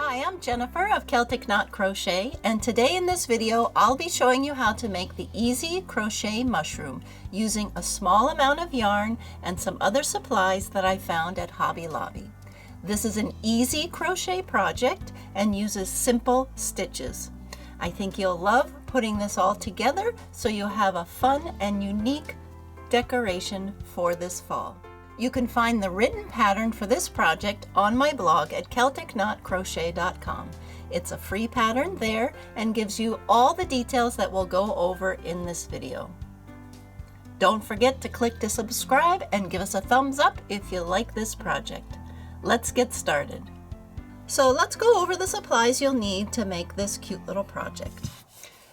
Hi, I'm Jennifer of Celtic Knot Crochet, and today in this video I'll be showing you how to make the easy crochet mushroom using a small amount of yarn and some other supplies that I found at Hobby Lobby. This is an easy crochet project and uses simple stitches. I think you'll love putting this all together so you'll have a fun and unique decoration for this fall. You can find the written pattern for this project on my blog at celticknotcrochet.com. It's a free pattern there and gives you all the details that we'll go over in this video. Don't forget to click to subscribe and give us a thumbs up if you like this project. Let's get started. So let's go over the supplies you'll need to make this cute little project.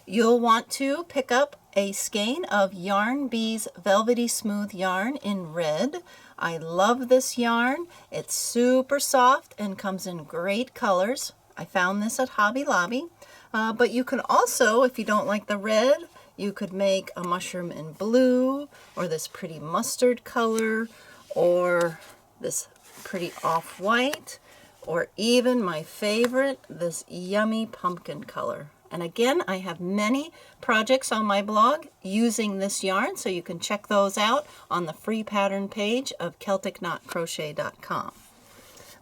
You'll want to pick up a skein of Yarn Bee's Velvety Smooth yarn in red. I love this yarn. It's super soft and comes in great colors. I found this at Hobby Lobby. But you can also, if you don't like the red, you could make a mushroom in blue, or this pretty mustard color, or this pretty off-white, or even my favorite, this yummy pumpkin color. And again, I have many projects on my blog using this yarn, so you can check those out on the free pattern page of celticknotcrochet.com.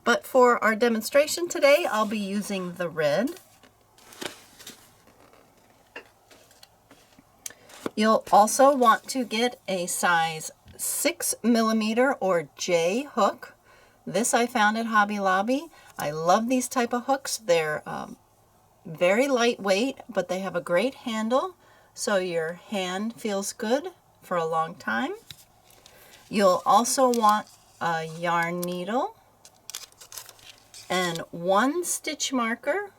But for our demonstration today, I'll be using the red. You'll also want to get a size 6mm or J hook. This I found at Hobby Lobby. I love these type of hooks. They're very lightweight, but they have a great handle, so your hand feels good for a long time. You'll also want a yarn needle and one stitch marker.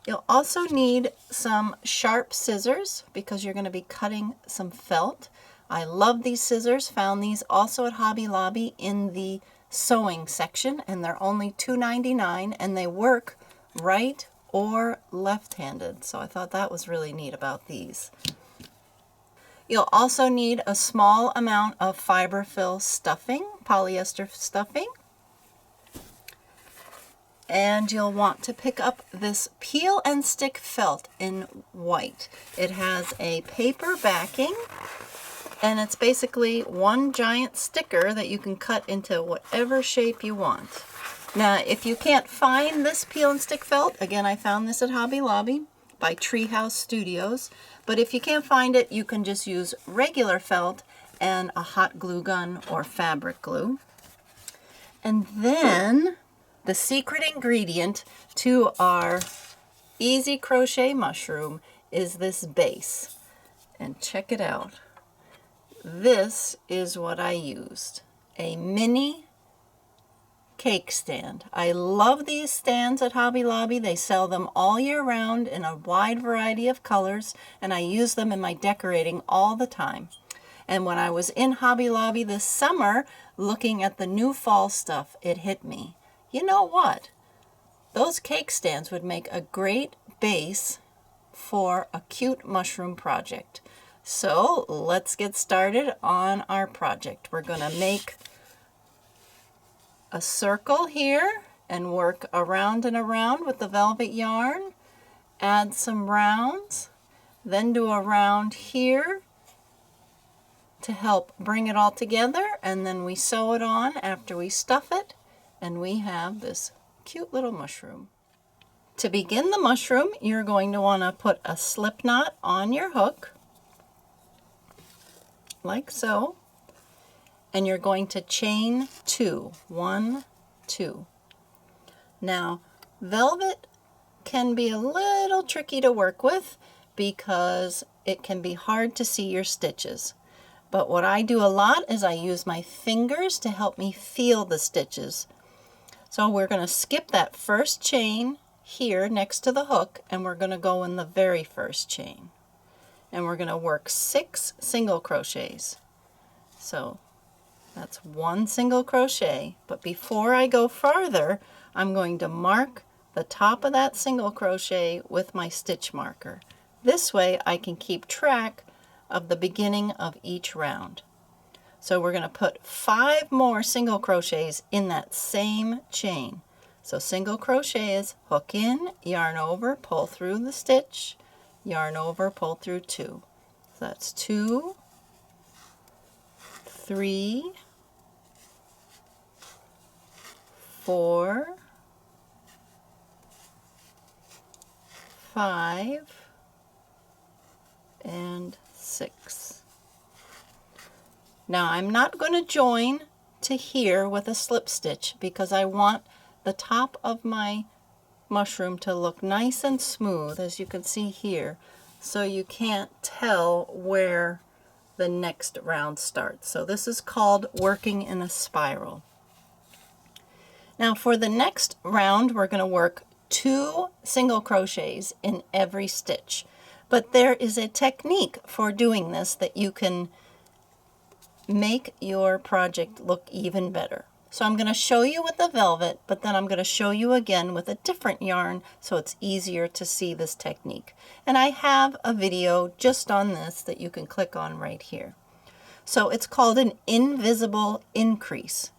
You'll also need some sharp scissors because you're going to be cutting some felt. I love these scissors. Found these also at Hobby Lobby in the sewing section, and they're only $2.99, and they work right or left-handed, so I thought that was really neat about these. You'll also need a small amount of fiberfill stuffing, polyester stuffing, and you'll want to pick up this peel and stick felt in white. It has a paper backing, and it's basically one giant sticker that you can cut into whatever shape you want. Now, if you can't find this peel and stick felt, again, I found this at Hobby Lobby by Treehouse Studios, but if you can't find it, you can just use regular felt and a hot glue gun or fabric glue. And then the secret ingredient to our easy crochet mushroom is this base. And check it out. This is what I used, a mini cake stand. I love these stands at Hobby Lobby. They sell them all year round in a wide variety of colors, and I use them in my decorating all the time. And when I was in Hobby Lobby this summer looking at the new fall stuff, it hit me. You know what? Those cake stands would make a great base for a cute mushroom project. So let's get started on our project. We're going to make a circle here and work around and around with the velvet yarn. Add some rounds, then do a round here to help bring it all together, and then we sew it on after we stuff it, and we have this cute little mushroom. To begin the mushroom, you're going to want to put a slip knot on your hook, like so. And you're going to chain 2. 1, 2. Now, velvet can be a little tricky to work with because it can be hard to see your stitches. But what I do a lot is I use my fingers to help me feel the stitches. So we're going to skip that first chain here next to the hook, and we're going to go in the very first chain. And we're going to work 6 single crochets. So that's 1 single crochet, but before I go farther, I'm going to mark the top of that single crochet with my stitch marker. This way I can keep track of the beginning of each round. So we're going to put 5 more single crochets in that same chain. So single crochet is hook in, yarn over, pull through the stitch, yarn over, pull through 2. So that's 2, 3, 4, 5, and 6. Now I'm not going to join to here with a slip stitch because I want the top of my mushroom to look nice and smooth, as you can see here, so you can't tell where the next round starts. So this is called working in a spiral. Now for the next round we're going to work 2 single crochets in every stitch, but there is a technique for doing this that you can make your project look even better. So I'm going to show you with the velvet, but then I'm going to show you again with a different yarn so it's easier to see this technique. And I have a video just on this that you can click on right here. So it's called an invisible increase.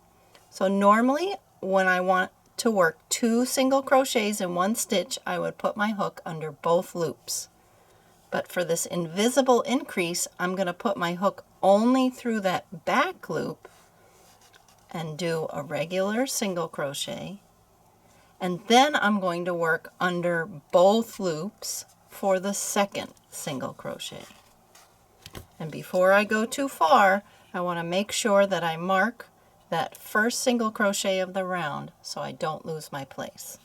So normally when I want to work 2 single crochets in one stitch, I would put my hook under both loops. But for this invisible increase, I'm going to put my hook only through that back loop and do a regular single crochet, and then I'm going to work under both loops for the second single crochet. And before I go too far, I want to make sure that I mark that first single crochet of the round so I don't lose my place.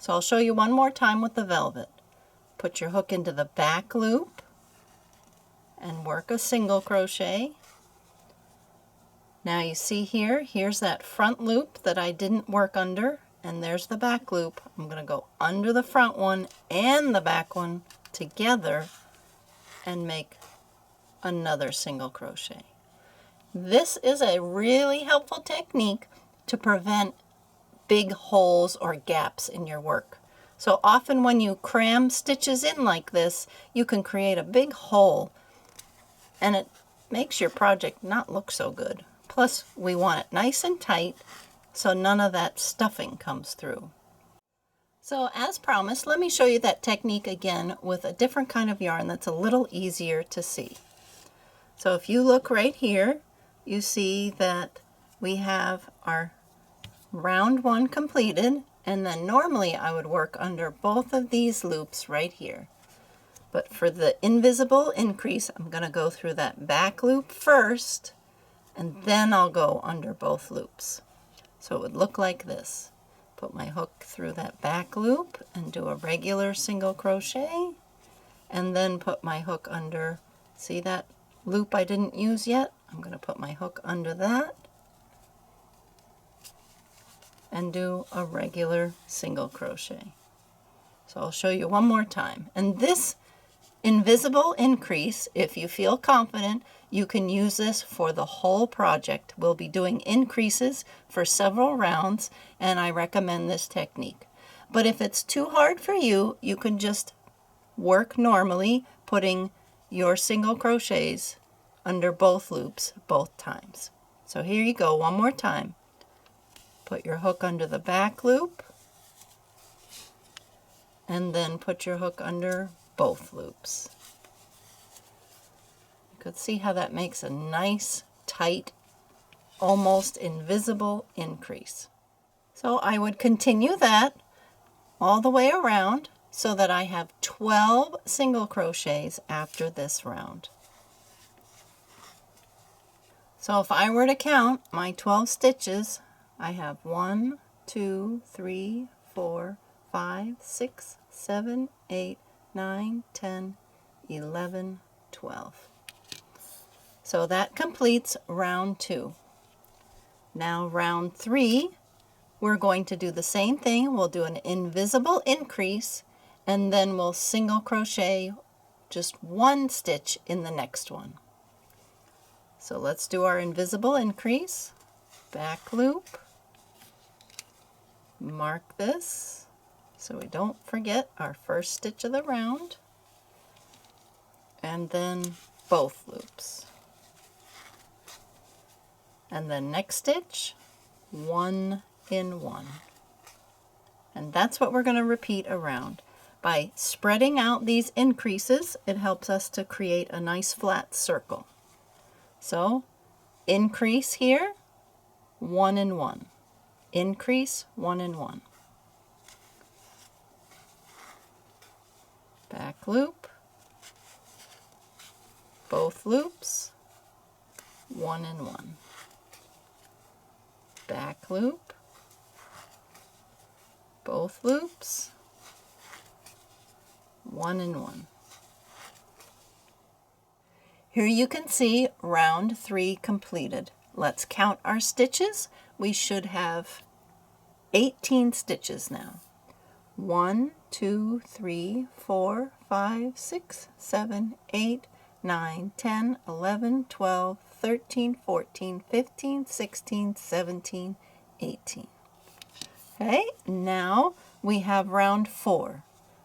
So I'll show you one more time with the velvet. Put your hook into the back loop and work a single crochet. Now you see here, here's that front loop that I didn't work under, and there's the back loop. I'm going to go under the front one and the back one together and make another single crochet. This is a really helpful technique to prevent big holes or gaps in your work. So often when you cram stitches in like this, you can create a big hole, and it makes your project not look so good. Plus, we want it nice and tight so none of that stuffing comes through. So as promised, let me show you that technique again with a different kind of yarn that's a little easier to see. So if you look right here, you see that we have our round 1 completed, and then normally I would work under both of these loops right here. But for the invisible increase, I'm going to go through that back loop first, and then I'll go under both loops. So it would look like this. Put my hook through that back loop and do a regular single crochet, and then put my hook under, see that loop I didn't use yet? I'm going to put my hook under that and do a regular single crochet. So I'll show you one more time. And this invisible increase, if you feel confident, you can use this for the whole project. We'll be doing increases for several rounds, and I recommend this technique. But if it's too hard for you, you can just work normally, putting your single crochets under both loops both times. So here you go, one more time. Put your hook under the back loop, and then put your hook under both loops. You could see how that makes a nice, tight, almost invisible increase. So I would continue that all the way around so that I have 12 single crochets after this round. So if I were to count my 12 stitches, I have 1, 2, 3, 4, 5, 6, 7, 8, 9, 10, 11, 12. So that completes round 2. Now round 3, we're going to do the same thing. We'll do an invisible increase, and then we'll single crochet just 1 stitch in the next one. So let's do our invisible increase. Back loop. Mark this so we don't forget our first stitch of the round, and then both loops, and then next stitch 1 in 1. And that's what we're going to repeat around. By spreading out these increases, it helps us to create a nice flat circle. So increase here, 1 and 1. Increase, 1 and 1. Back loop, both loops, 1 and 1. Back loop, both loops, 1 and 1. Here you can see round 3 completed. Let's count our stitches. We should have 18 stitches now. 1, 2, 3, 4, 5, 6, 7, 8, 9, 10, 11, 12, 13, 14, 15, 16, 17, 18. Okay, now we have round 4.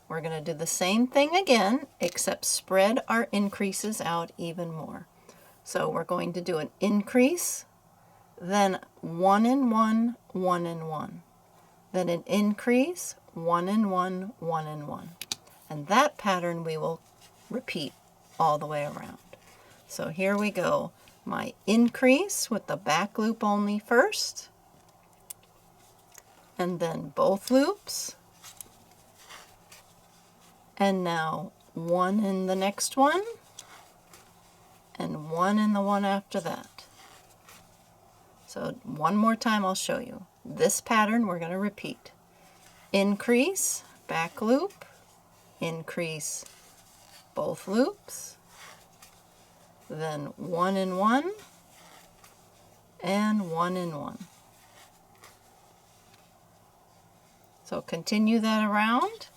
We're going to do the same thing again, except spread our increases out even more. So we're going to do an increase, then 1 and 1, 1 and 1. Then an increase, 1 and 1, 1 and 1. And that pattern we will repeat all the way around. So here we go. My increase with the back loop only first, and then both loops, and now 1 in the next one, and 1 in the one after that. So one more time I'll show you. This pattern we're going to repeat. Increase, back loop, increase, both loops, then 1 and 1, and 1 and 1. So continue that around,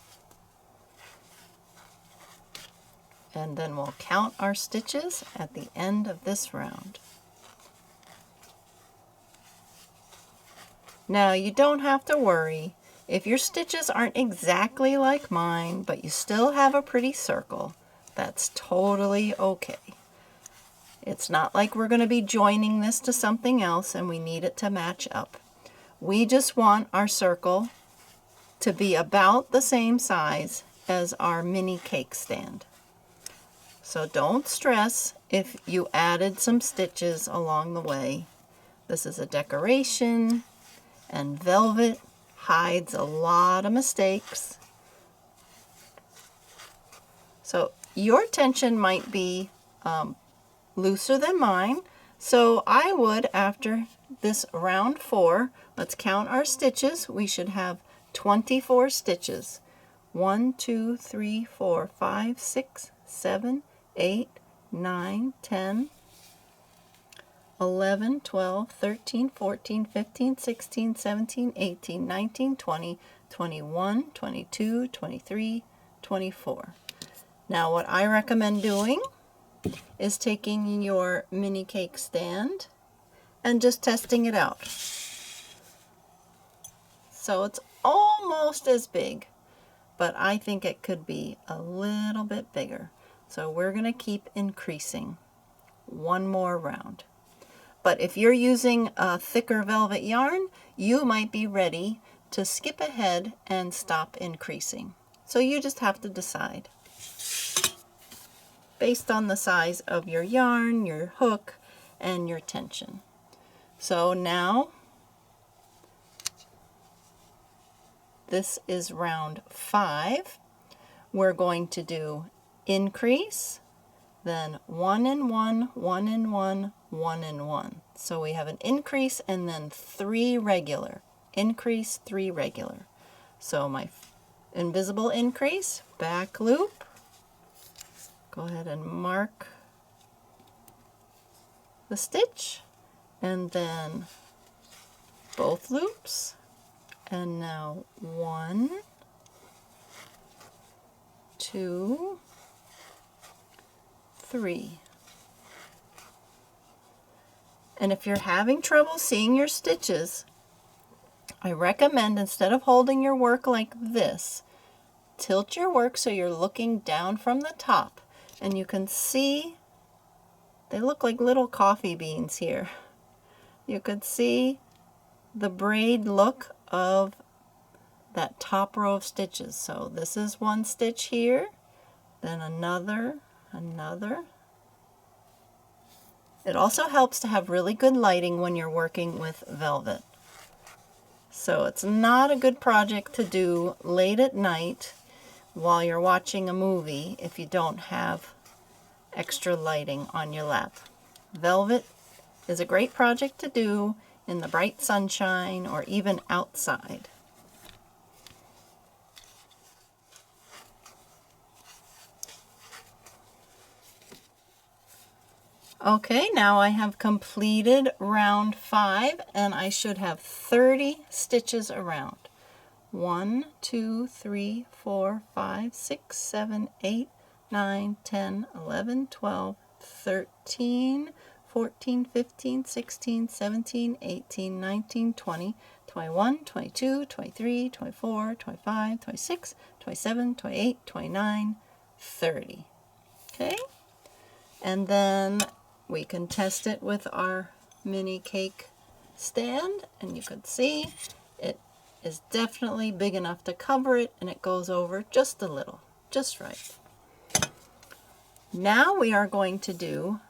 and then we'll count our stitches at the end of this round. Now you don't have to worry if your stitches aren't exactly like mine, but you still have a pretty circle. That's totally okay. It's not like we're going to be joining this to something else and we need it to match up. We just want our circle to be about the same size as our mini cake stand. So don't stress if you added some stitches along the way. This is a decoration, and velvet hides a lot of mistakes. So your tension might be looser than mine. So I would, after this round 4, let's count our stitches. We should have 24 stitches. 1, 2, 3, 4, 5, 6, 7, 8, 9, 10, 11, 12, 13, 14, 15, 16, 17, 18, 19, 20, 21, 22, 23, 24. Now what I recommend doing is taking your mini cake stand and just testing it out. So it's almost as big, but I think it could be a little bit bigger. So we're going to keep increasing one more round. But if you're using a thicker velvet yarn, you might be ready to skip ahead and stop increasing. So you just have to decide based on the size of your yarn, your hook, and your tension. So now this is round 5. We're going to do increase, then 1 and 1, 1 and 1, 1 and 1. So we have an increase and then 3 regular. Increase, 3 regular. So my invisible increase, back loop. Go ahead and mark the stitch, and then both loops, and now 1, 2, 3. And if you're having trouble seeing your stitches, I recommend, instead of holding your work like this, tilt your work so you're looking down from the top, and you can see they look like little coffee beans here. You could see the braid look of that top row of stitches. So this is one stitch here, then another. It also helps to have really good lighting when you're working with velvet. So it's not a good project to do late at night while you're watching a movie if you don't have extra lighting on your lap. Velvet is a great project to do in the bright sunshine or even outside. Okay, now I have completed round 5 and I should have 30 stitches around. 1, 2, 3, 4, 5, 6, 7, 8, 9, 10, 11, 12, 13, 14, 15, 16, 17, 18, 19, 20, 21, 22, 23, 24, 25, 26, 27, 28, 29, 30. Okay? And then we can test it with our mini cake stand, and you can see it is definitely big enough to cover it, and it goes over just a little, just right. Now we are going to do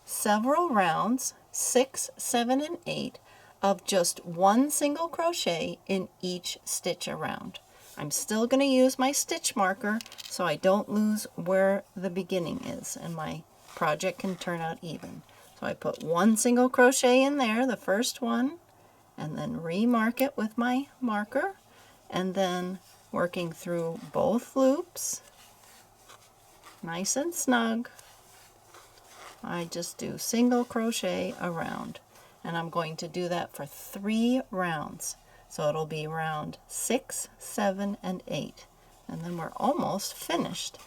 several rounds, 6, 7, and 8, of just one single crochet in each stitch around. I'm still going to use my stitch marker so I don't lose where the beginning is and my project can turn out even. So I put one single crochet in there, the first one, and then remark it with my marker, and then working through both loops nice and snug, I just do single crochet around, and I'm going to do that for 3 rounds. So it'll be round 6, 7, and 8, and then we're almost finished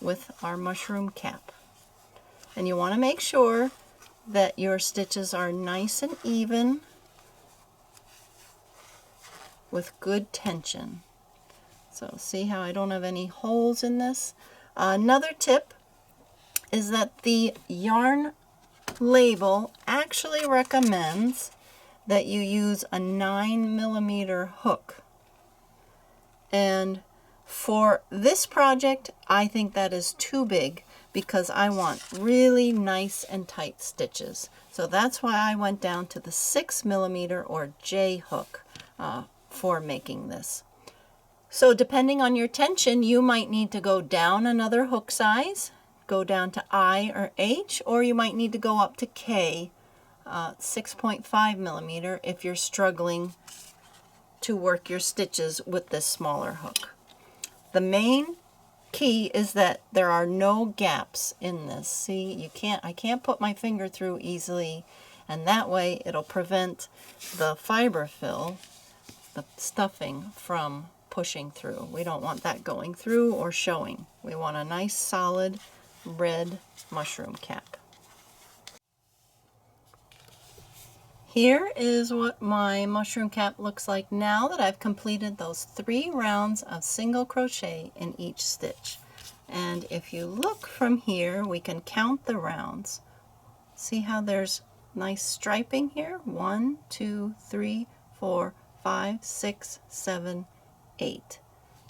with our mushroom cap. And you want to make sure that your stitches are nice and even with good tension. So see how I don't have any holes in this? Another tip is that the yarn label actually recommends that you use a 9mm hook. And for this project, I think that is too big because I want really nice and tight stitches. So that's why I went down to the 6mm or J hook for making this. So depending on your tension, you might need to go down another hook size, go down to I or H, or you might need to go up to K, 6.5mm if you're struggling to work your stitches with this smaller hook. The main key is that there are no gaps in this. See, I can't put my finger through easily, and that way it'll prevent the fiber fill, the stuffing, from pushing through. We don't want that going through or showing. We want a nice solid red mushroom cap. Here is what my mushroom cap looks like now that I've completed those 3 rounds of single crochet in each stitch. And if you look from here, we can count the rounds. See how there's nice striping here? 1, 2, 3, 4, 5, 6, 7, 8.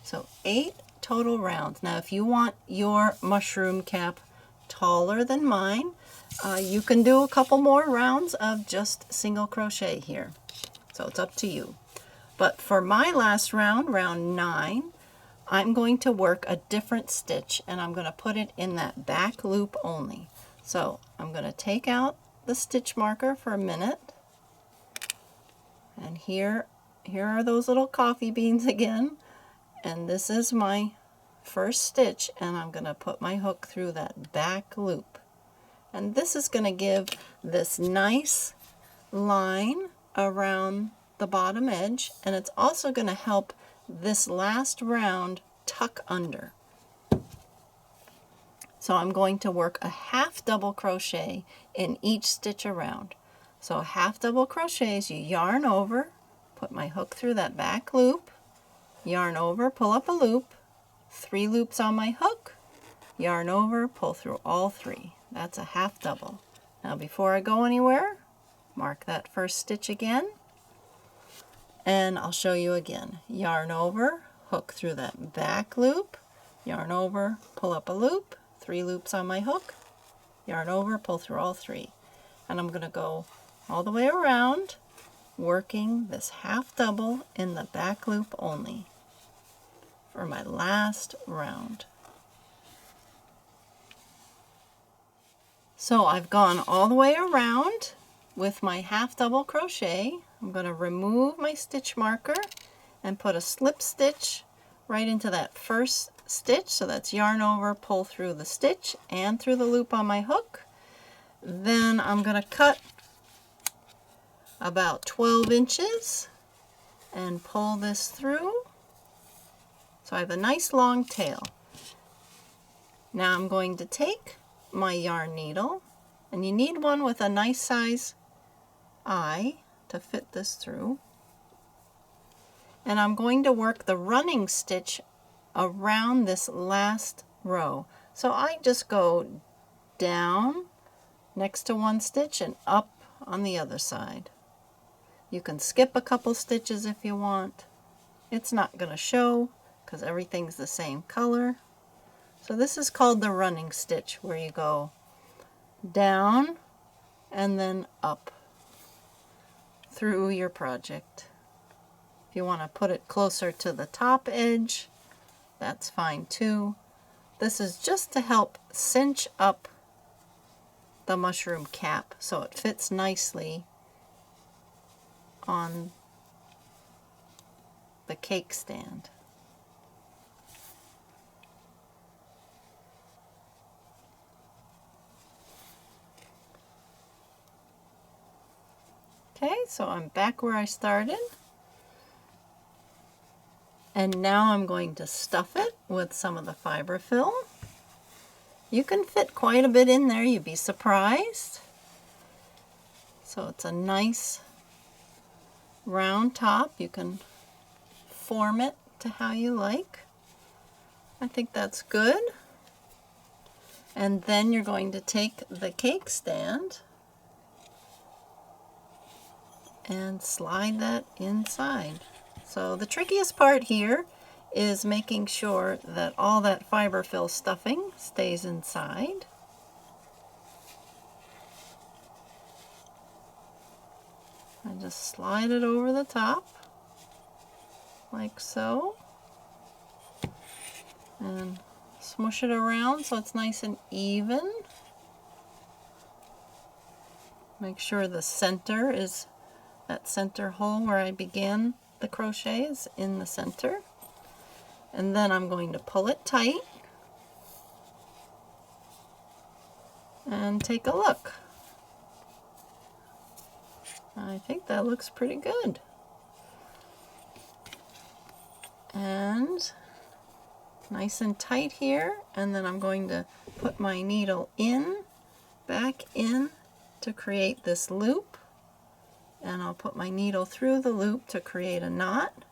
So 8 total rounds. Now if you want your mushroom cap taller than mine, you can do a couple more rounds of just single crochet here. So it's up to you. But for my last round, round 9, I'm going to work a different stitch, and I'm going to put it in that back loop only. So I'm going to take out the stitch marker for a minute, and here are those little coffee beans again, and this is my first stitch, and I'm going to put my hook through that back loop. And this is going to give this nice line around the bottom edge, and it's also going to help this last round tuck under. So I'm going to work a half double crochet in each stitch around. So half double crochets, you yarn over, put my hook through that back loop, yarn over, pull up a loop, 3 loops on my hook, yarn over, pull through all 3. That's a half double. Now before I go anywhere, mark that first stitch again, And I'll show you again. Yarn over, hook through that back loop, yarn over, pull up a loop, 3 loops on my hook, yarn over, pull through all 3. And I'm going to go all the way around, working this half double in the back loop only for my last round. So I've gone all the way around with my half double crochet. I'm going to remove my stitch marker and put a slip stitch right into that first stitch. So that's yarn over, pull through the stitch and through the loop on my hook. Then I'm going to cut about 12 inches and pull this through. So I have a nice long tail. Now I'm going to take my yarn needle, and you need one with a nice size eye to fit this through. And I'm going to work the running stitch around this last row. So I just go down next to one stitch and up on the other side. You can skip a couple stitches if you want. It's not going to show because everything's the same color. So this is called the running stitch, where you go down and then up through your project. If you want to put it closer to the top edge, that's fine too. This is just to help cinch up the mushroom cap so it fits nicely on the cake stand. Okay, so I'm back where I started. And now I'm going to stuff it with some of the fiberfill. You can fit quite a bit in there, you'd be surprised. So it's a nice round top. You can form it to how you like. I think that's good. And then you're going to take the cake stand and slide that inside. So the trickiest part here is making sure that all that fiberfill stuffing stays inside. I just slide it over the top like so and smush it around so it's nice and even. Make sure the center is, that center hole where I began the crochet is in the center. And then I'm going to pull it tight and take a look. I think that looks pretty good. And nice and tight here, and then I'm going to put my needle in, back in to create this loop, and I'll put my needle through the loop to create a knot,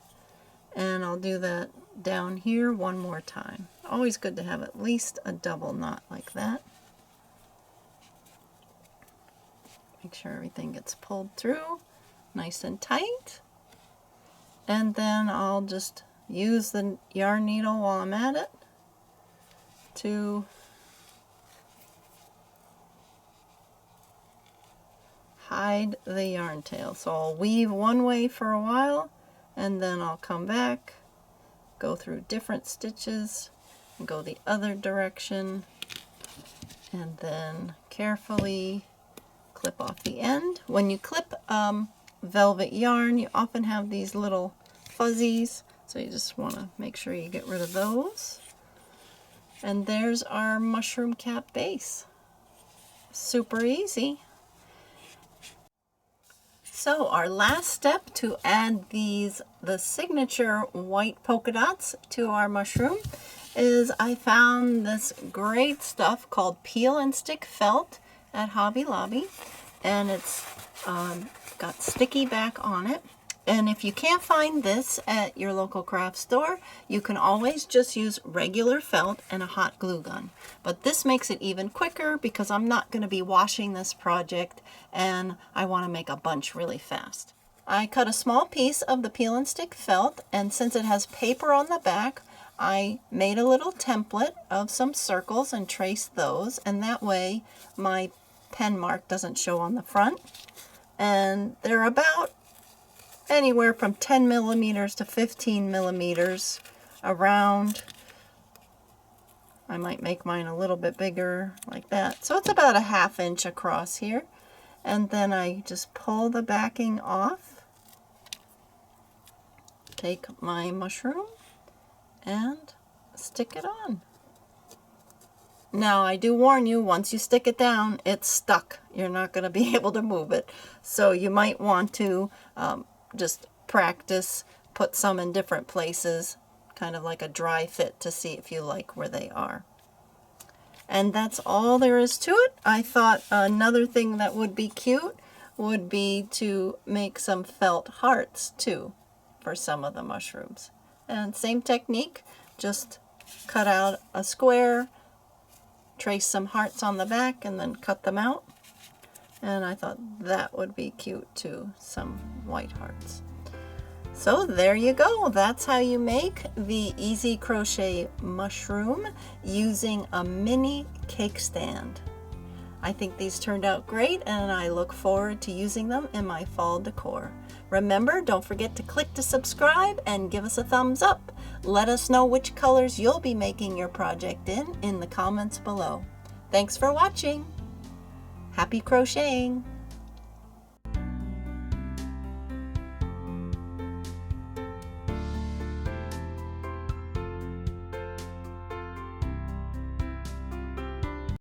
and I'll do that down here one more time. Always good to have at least a double knot like that. Make sure everything gets pulled through nice and tight, and then I'll just use the yarn needle while I'm at it to hide the yarn tail. So I'll weave one way for a while, and then I'll come back, go through different stitches, and go the other direction, and then carefully clip off the end. When you clip velvet yarn, you often have these little fuzzies, so you just want to make sure you get rid of those. And there's our mushroom cap base. Super easy. So our last step to add the signature white polka dots to our mushroom is I found this great stuff called peel and stick felt at Hobby Lobby, and it's got sticky back on it. And if you can't find this at your local craft store, you can always just use regular felt and a hot glue gun. But this makes it even quicker because I'm not going to be washing this project and I want to make a bunch really fast. I cut a small piece of the peel and stick felt, and since it has paper on the back, I made a little template of some circles and traced those, and that way my pen mark doesn't show on the front. And they're about anywhere from 10 millimeters to 15 millimeters around. I might make mine a little bit bigger like that. So it's about a 1/2 inch across here. And then I just pull the backing off. Take my mushroom and stick it on. Now I do warn you, once you stick it down, it's stuck. You're not going to be able to move it. So you might want to just practice, put some in different places, kind of like a dry fit to see if you like where they are. And that's all there is to it. I thought another thing that would be cute would be to make some felt hearts too for some of the mushrooms. And same technique, just cut out a square, trace some hearts on the back, and then cut them out. And I thought that would be cute too, some white hearts. So there you go. That's how you make the Easy Crochet mushroom using a mini cake stand. I think these turned out great, and I look forward to using them in my fall decor. Remember, don't forget to click to subscribe and give us a thumbs up. Let us know which colors you'll be making your project in the comments below. Thanks for watching. Happy crocheting!